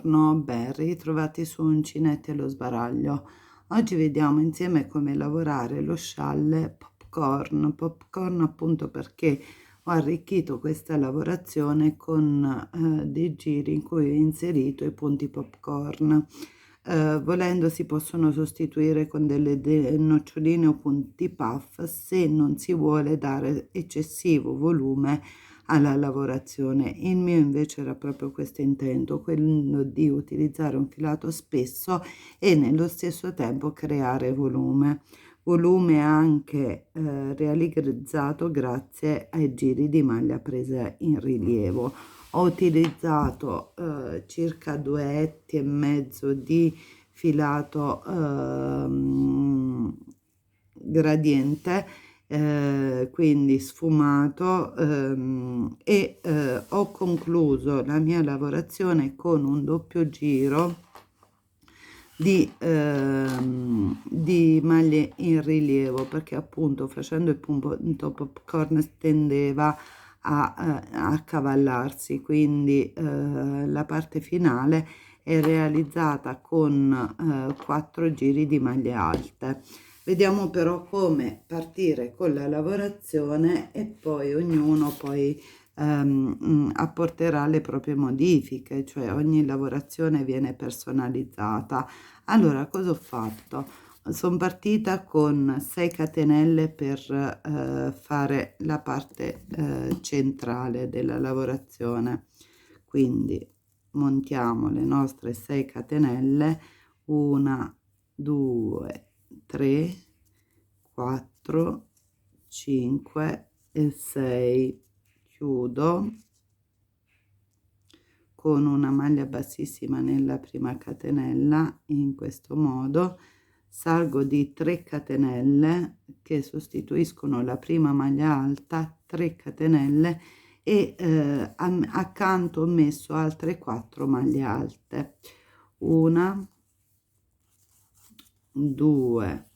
Buongiorno, ben ritrovati su Uncinetto e lo sbaraglio. Oggi vediamo insieme come lavorare lo scialle popcorn appunto perché ho arricchito questa lavorazione con dei giri in cui ho inserito i punti popcorn. Volendo si possono sostituire con delle noccioline o punti puff se non si vuole dare eccessivo volume alla lavorazione. Il mio invece era proprio questo intento, quello di utilizzare un filato spesso e nello stesso tempo creare volume anche realizzato grazie ai giri di maglia presa in rilievo. Ho utilizzato circa 2,5 etti di filato gradiente, quindi sfumato, e ho concluso la mia lavorazione con un doppio giro di maglie in rilievo, perché appunto facendo il punto popcorn tendeva a accavallarsi, quindi la parte finale è realizzata con 4 giri di maglie alte. Vediamo però come partire con la lavorazione e poi ognuno apporterà le proprie modifiche, cioè ogni lavorazione viene personalizzata. Allora, cosa ho fatto? Sono partita con 6 catenelle per fare la parte centrale della lavorazione, quindi montiamo le nostre 6 catenelle, 1 2 3 4 5 e 6. Chiudo con una maglia bassissima nella prima catenella, in questo modo salgo di 3 catenelle che sostituiscono la prima maglia alta, 3 catenelle e accanto ho messo altre 4 maglie alte, 1 2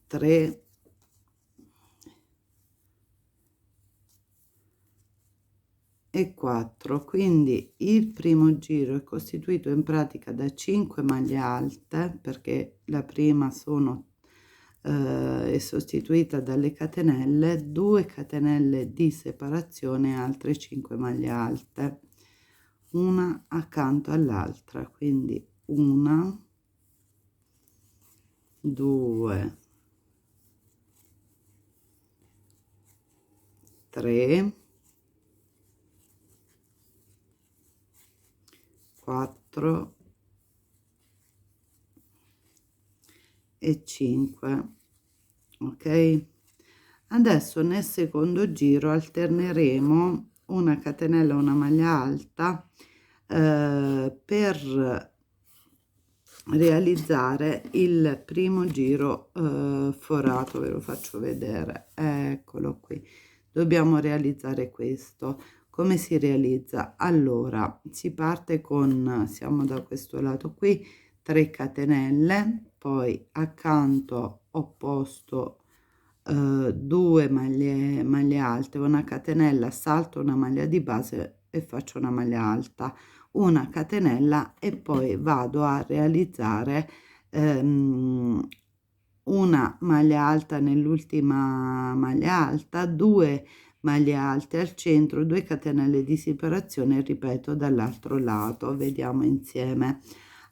3 e 4. Quindi il primo giro è costituito in pratica da 5 maglie alte, perché la prima è sostituita dalle catenelle, 2 catenelle di separazione e altre 5 maglie alte, una accanto all'altra, quindi 1 2 3 4 e 5. Ok, adesso nel secondo giro alterneremo una catenella, una maglia alta per realizzare il primo giro forato. Ve lo faccio vedere, eccolo qui. Dobbiamo realizzare questo. Come si realizza? Allora, si parte con, siamo da questo lato qui, 3 catenelle, poi accanto ho posto 2 maglie alte, una catenella, salto una maglia di base e faccio una maglia alta, una catenella e poi vado a realizzare una maglia alta nell'ultima maglia alta, 2 maglie alte al centro, 2 catenelle di separazione, ripeto dall'altro lato. Vediamo insieme.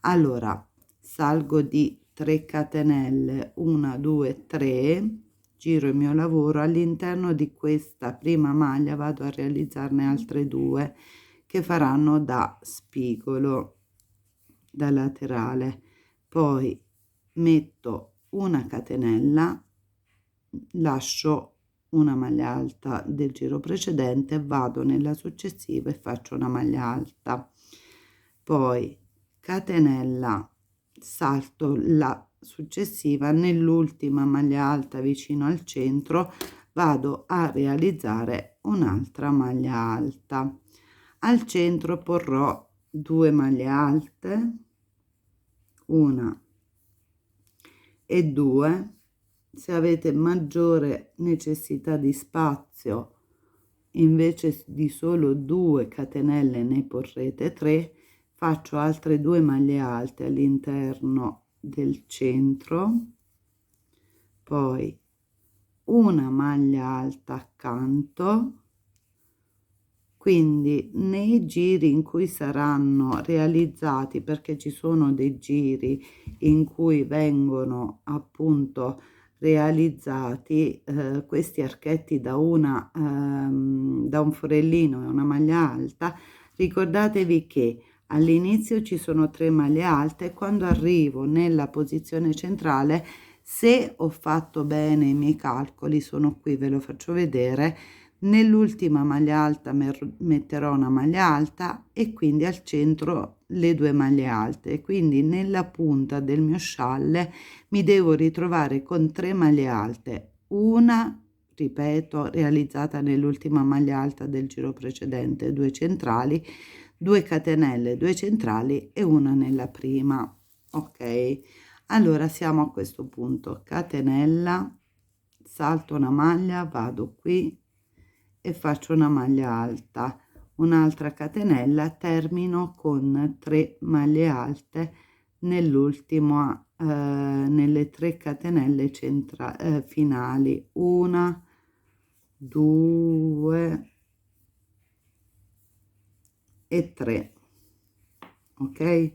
Allora, salgo di 3 catenelle, 1 2 3, giro il mio lavoro, all'interno di questa prima maglia vado a realizzarne altre 2 che faranno da spigolo, da laterale, poi metto una catenella, lascio una maglia alta del giro precedente, vado nella successiva e faccio una maglia alta, poi catenella, salto la successiva, nell'ultima maglia alta vicino al centro vado a realizzare un'altra maglia alta, al centro porrò 2 maglie alte, una e 2, se avete maggiore necessità di spazio, invece di solo 2 catenelle ne porrete 3. Faccio altre 2 maglie alte all'interno del centro, poi una maglia alta accanto. Quindi nei giri in cui saranno realizzati, perché ci sono dei giri in cui vengono appunto realizzati questi archetti da un forellino e una maglia alta, ricordatevi che all'inizio ci sono 3 maglie alte e quando arrivo nella posizione centrale, se ho fatto bene i miei calcoli, sono qui, ve lo faccio vedere, nell'ultima maglia alta metterò una maglia alta e quindi al centro le 2 maglie alte, quindi nella punta del mio scialle mi devo ritrovare con 3 maglie alte, una, ripeto, realizzata nell'ultima maglia alta del giro precedente, 2 centrali, 2 catenelle, 2 centrali e una nella prima. Ok, allora siamo a questo punto: catenella, salto una maglia, vado qui e faccio una maglia alta, un'altra catenella, termino con 3 maglie alte nell'ultima nelle 3 catenelle finali, 1, 2 e 3. Ok,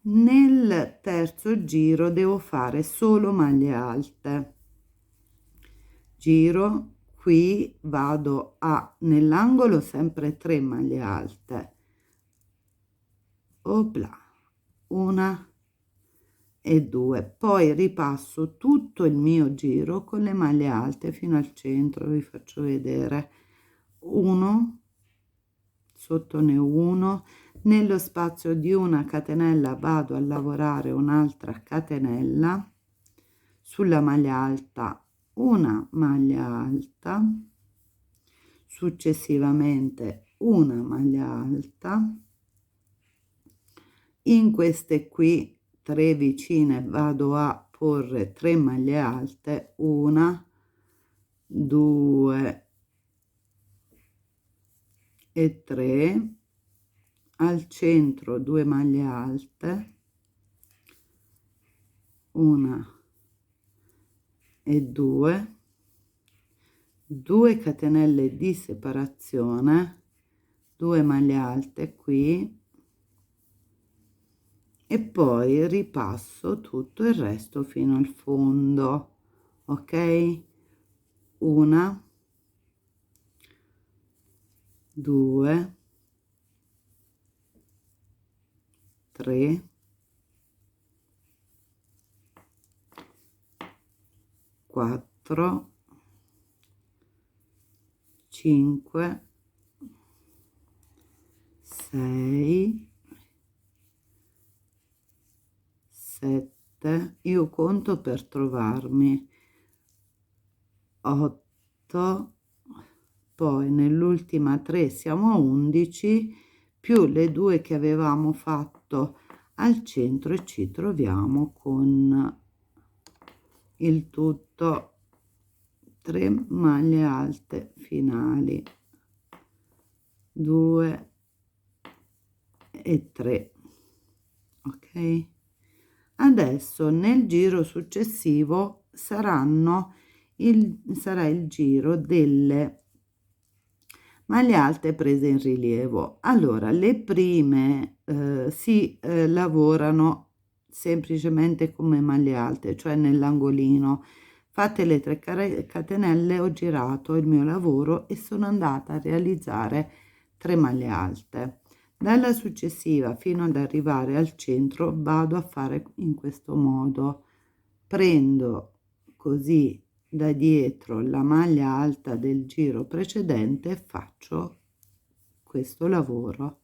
nel terzo giro devo fare solo maglie alte, giro, qui vado a nell'angolo sempre 3 maglie alte, opla, 1 e 2, poi ripasso tutto il mio giro con le maglie alte fino al centro, vi faccio vedere, 1, sottone 1, nello spazio di una catenella vado a lavorare un'altra catenella, sulla maglia alta una maglia alta, successivamente una maglia alta, in queste qui 3 vicine vado a porre 3 maglie alte, 1, 2 e 3, al centro 2 maglie alte, 1 e 2, 2 catenelle di separazione, 2 maglie alte qui e poi ripasso tutto il resto fino al fondo. Ok, 1, 2, 3, 4, 5, 6, 7, io conto per trovarmi, 8, poi nell'ultima 3 siamo a 11, più le 2 che avevamo fatto al centro e ci troviamo con il tutto 3 maglie alte finali, 2 e 3. Ok, adesso nel giro successivo sarà il giro delle maglie alte prese in rilievo. Allora le prime si lavorano semplicemente come maglie alte, cioè nell'angolino. Fatte le 3 catenelle ho girato il mio lavoro e sono andata a realizzare 3 maglie alte. Dalla successiva fino ad arrivare al centro vado a fare in questo modo, prendo così da dietro la maglia alta del giro precedente e faccio questo lavoro,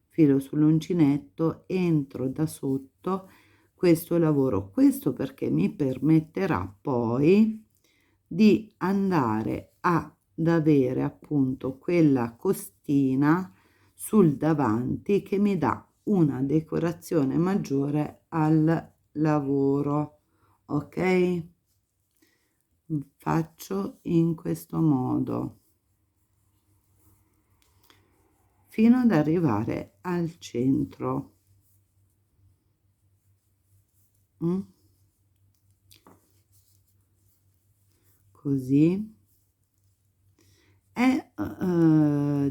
filo sull'uncinetto, entro da sotto questo lavoro, questo perché mi permetterà poi di andare ad avere appunto quella costina sul davanti che mi dà una decorazione maggiore al lavoro. Ok, faccio in questo modo fino ad arrivare al centro. Così, e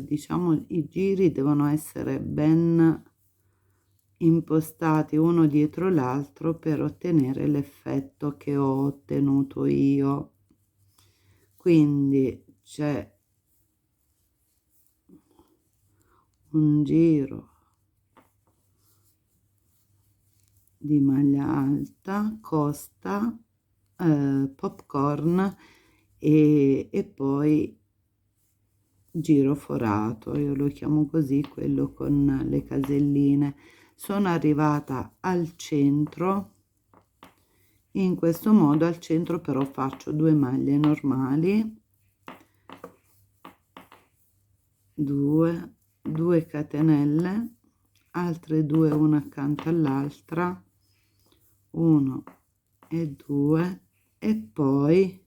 diciamo i giri devono essere ben impostati uno dietro l'altro per ottenere l'effetto che ho ottenuto io. Quindi c'è un giro di maglia alta, costa, popcorn e poi giro forato, io lo chiamo così, quello con le caselline. Sono arrivata al centro, in questo modo al centro però faccio 2 maglie normali, 2 catenelle, altre 2 una accanto all'altra, 1 e 2, e poi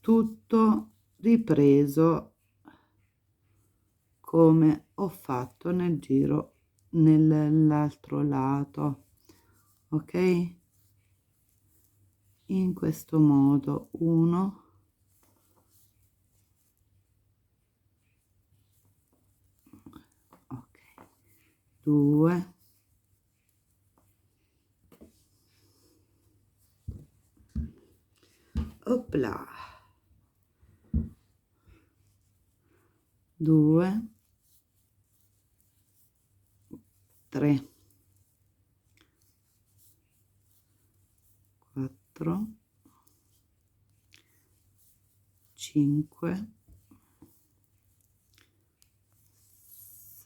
tutto ripreso come ho fatto nel giro nell'altro lato, ok? In questo modo 1, ok, 2, 2, 3, 4, 5,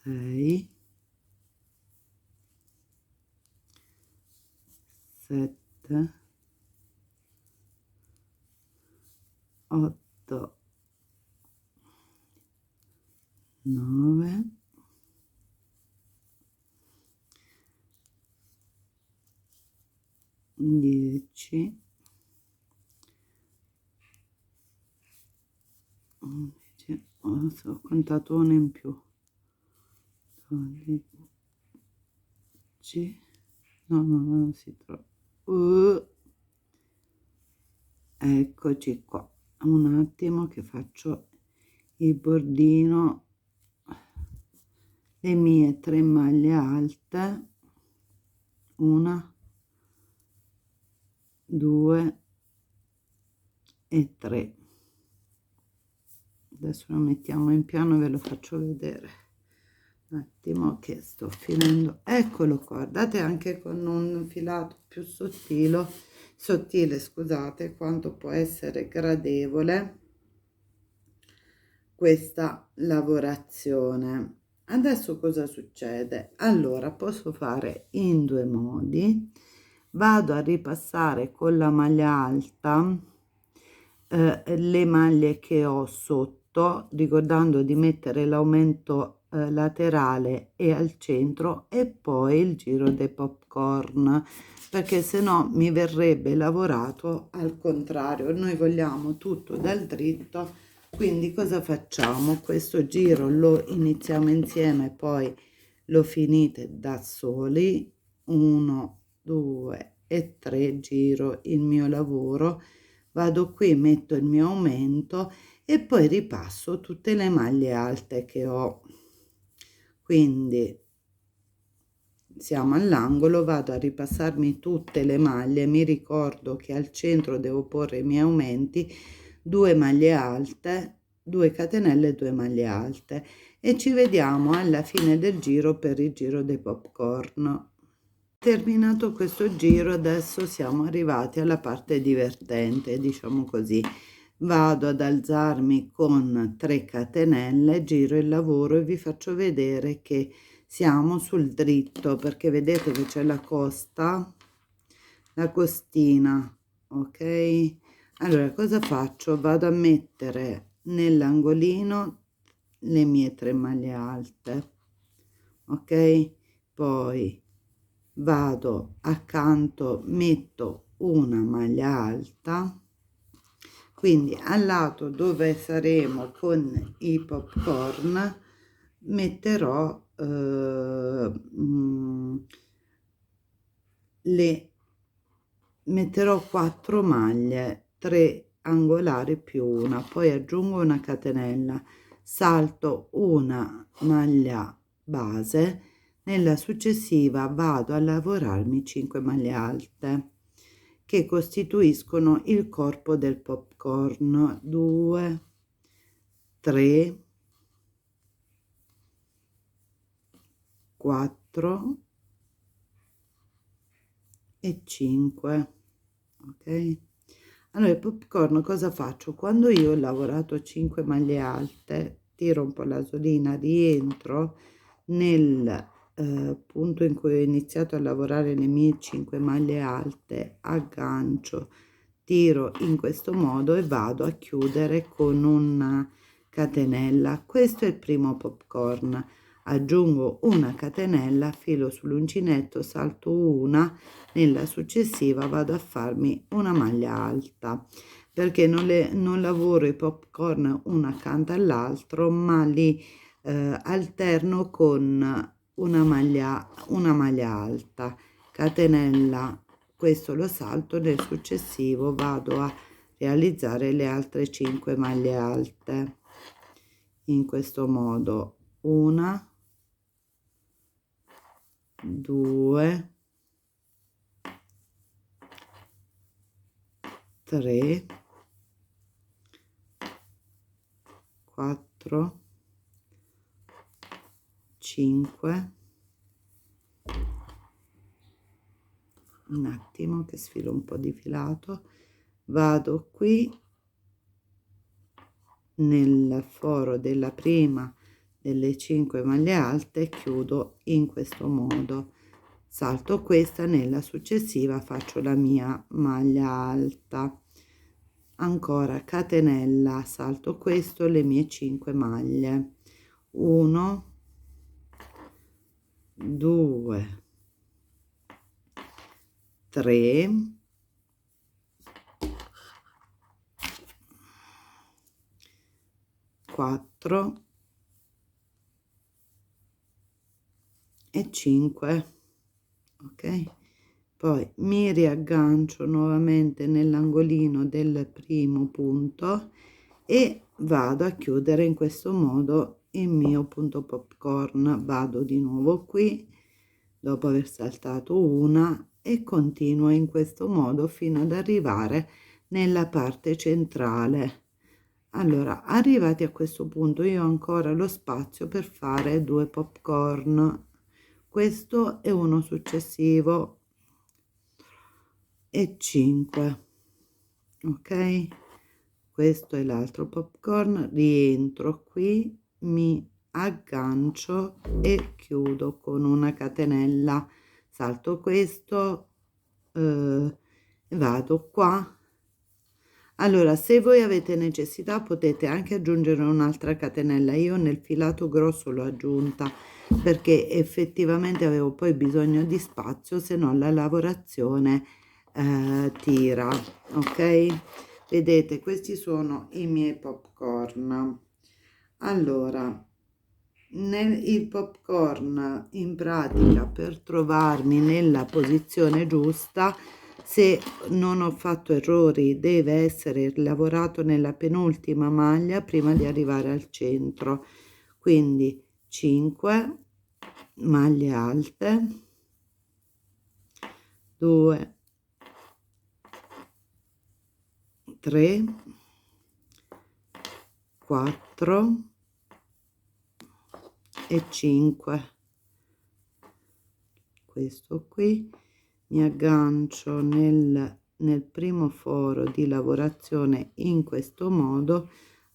6, 7, 8, 9, 10, 11, ho contato uno in più, 12, no, non si trova, eccoci qua, un attimo che faccio il bordino, le mie 3 maglie alte, 1, 2 e 3. Adesso lo mettiamo in piano e ve lo faccio vedere un attimo che sto finendo. Eccolo qua, guardate, anche con un filato più sottile, scusate, quanto può essere gradevole questa lavorazione. Adesso cosa succede? Allora, posso fare in 2 modi. Vado a ripassare con la maglia alta le maglie che ho sotto, ricordando di mettere l'aumento laterale e al centro, e poi il giro dei popcorn, perché se no mi verrebbe lavorato al contrario. Noi vogliamo tutto dal dritto, quindi cosa facciamo? Questo giro lo iniziamo insieme, poi lo finite da soli. 1, 2 e 3, giro il mio lavoro, vado qui, metto il mio aumento e poi ripasso tutte le maglie alte che ho. Quindi siamo all'angolo, vado a ripassarmi tutte le maglie, mi ricordo che al centro devo porre i miei aumenti, 2 maglie alte, 2 catenelle e 2 maglie alte, e ci vediamo alla fine del giro per il giro dei popcorn. Terminato questo giro, adesso siamo arrivati alla parte divertente, diciamo così. Vado ad alzarmi con 3 catenelle, giro il lavoro e vi faccio vedere che siamo sul dritto, perché vedete che c'è la costa, la costina, ok? Allora cosa faccio? Vado a mettere nell'angolino le mie 3 maglie alte, ok? Poi vado accanto, metto una maglia alta, quindi al lato dove saremo con i popcorn metterò metterò 4 maglie, 3 angolari più una, poi aggiungo una catenella, salto una maglia base, nella successiva vado a lavorarmi 5 maglie alte che costituiscono il corpo del popcorn. 2, 3, 4 e 5. Ok, allora il popcorn cosa faccio? Quando io ho lavorato 5 maglie alte, tiro un po' la solina, rientro nel punto in cui ho iniziato a lavorare le mie 5 maglie alte, aggancio, tiro in questo modo e vado a chiudere con una catenella. Questo è il primo popcorn. Aggiungo una catenella, filo sull'uncinetto, salto una, nella successiva vado a farmi una maglia alta, perché non lavoro i popcorn una accanto all'altro, ma li alterno con una maglia alta, catenella, questo lo salto, nel successivo vado a realizzare le altre 5 maglie alte in questo modo. 1, 2, 3, 4, 5, un attimo che sfilo un po' di filato, vado qui nel foro della prima delle 5 maglie alte, chiudo in questo modo, salto questa, nella successiva faccio la mia maglia alta, ancora catenella, salto questo, le mie 5 maglie, 1, 2, 3, 4 e 5. Ok, poi mi riaggancio nuovamente nell'angolino del primo punto e vado a chiudere in questo modo il mio punto popcorn. Vado di nuovo qui dopo aver saltato una e continuo in questo modo fino ad arrivare nella parte centrale. Allora, arrivati a questo punto io ho ancora lo spazio per fare 2 popcorn, questo è uno successivo, e 5. Ok, questo è l'altro popcorn, rientro qui, mi aggancio e chiudo con una catenella, salto questo, vado qua. Allora, se voi avete necessità potete anche aggiungere un'altra catenella, io nel filato grosso l'ho aggiunta perché effettivamente avevo poi bisogno di spazio, se no la lavorazione tira. Ok, vedete, questi sono i miei popcorn. Allora, il popcorn in pratica, per trovarmi nella posizione giusta, se non ho fatto errori, deve essere lavorato nella penultima maglia prima di arrivare al centro, quindi 5 maglie alte, 2, 3, 4 e 5. Questo qui, mi aggancio nel primo foro di lavorazione in questo modo,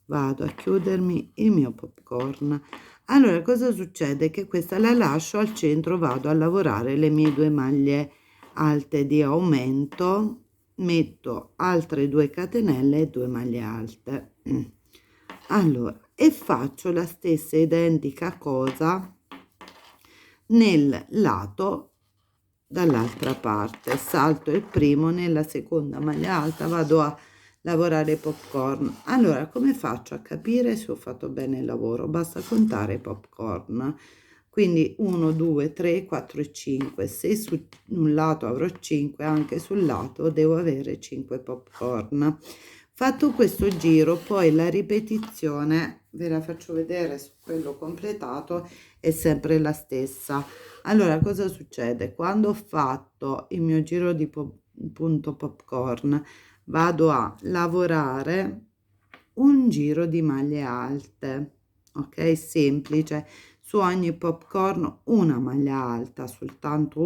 vado a chiudermi il mio popcorn. Allora cosa succede? Che questa la lascio al centro, vado a lavorare le mie 2 maglie alte di aumento, metto altre 2 catenelle e 2 maglie alte. Allora, e faccio la stessa identica cosa nel lato dall'altra parte, salto il primo, nella seconda maglia alta vado a lavorare popcorn. Allora, come faccio a capire se ho fatto bene il lavoro? Basta contare i popcorn, quindi 1 2 3 4 e 5. Se su un lato avrò 5, anche sul lato devo avere 5 popcorn. Fatto questo giro, poi la ripetizione ve la faccio vedere su quello completato, è sempre la stessa. Allora, cosa succede? Quando ho fatto il mio giro di punto popcorn, vado a lavorare un giro di maglie alte, ok? Semplice, su ogni popcorn una maglia alta, soltanto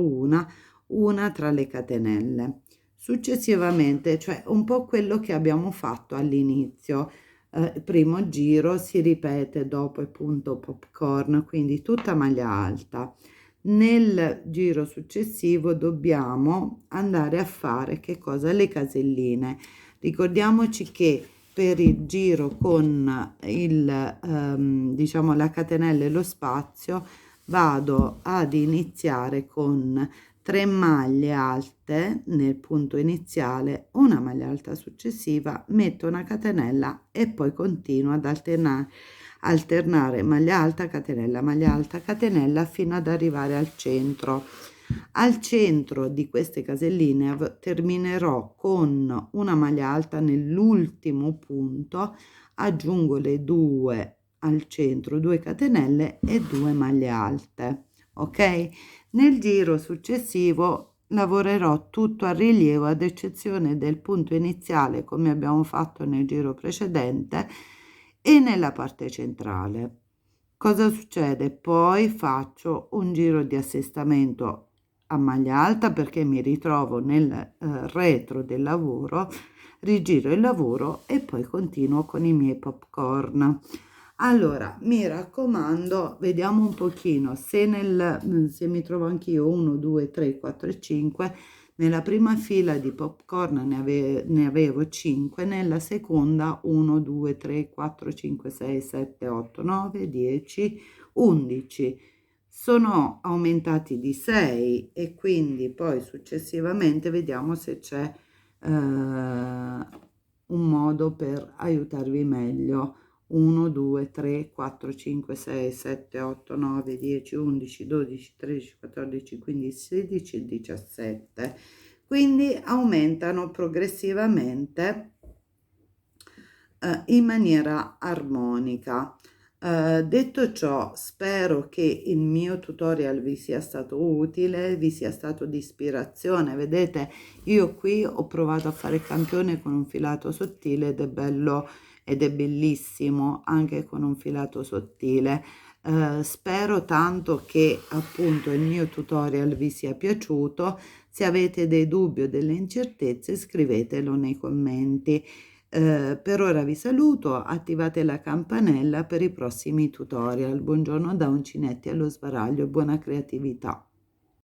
una tra le catenelle. Successivamente, cioè un po' quello che abbiamo fatto all'inizio, il primo giro si ripete dopo il punto popcorn, quindi tutta maglia alta. Nel giro successivo dobbiamo andare a fare che cosa? Le caselline. Ricordiamoci che per il giro con diciamo la catenella e lo spazio vado ad iniziare con 3 maglie alte nel punto iniziale, una maglia alta successiva, metto una catenella e poi continuo ad alternare maglia alta, catenella fino ad arrivare al centro. Al centro di queste caselline terminerò con una maglia alta nell'ultimo punto, aggiungo le 2 al centro, 2 catenelle e 2 maglie alte, ok? Nel giro successivo lavorerò tutto a rilievo ad eccezione del punto iniziale come abbiamo fatto nel giro precedente e nella parte centrale. Cosa succede? Poi faccio un giro di assestamento a maglia alta perché mi ritrovo nel retro del lavoro, rigiro il lavoro e poi continuo con i miei popcorn. Allora, mi raccomando, vediamo un pochino se se mi trovo anch'io 1 2 3 4 e 5. Nella prima fila di popcorn ne avevo 5, nella seconda 1 2 3 4 5 6 7 8 9 10 11. Sono aumentati di 6 e quindi poi successivamente vediamo se c'è un modo per aiutarvi meglio. 1 2 3 4 5 6 7 8 9 10 11 12 13 14 15 16 e 17, quindi aumentano progressivamente in maniera armonica. Detto ciò, spero che il mio tutorial vi sia stato utile, vi sia stato di ispirazione. Vedete, io qui ho provato a fare il campione con un filato sottile ed è bello ed è bellissimo anche con un filato sottile. Spero tanto che appunto il mio tutorial vi sia piaciuto. Se avete dei dubbi o delle incertezze, scrivetelo nei commenti. Per ora vi saluto, attivate la campanella per i prossimi tutorial. Buongiorno da Uncinetti allo sbaraglio, buona creatività.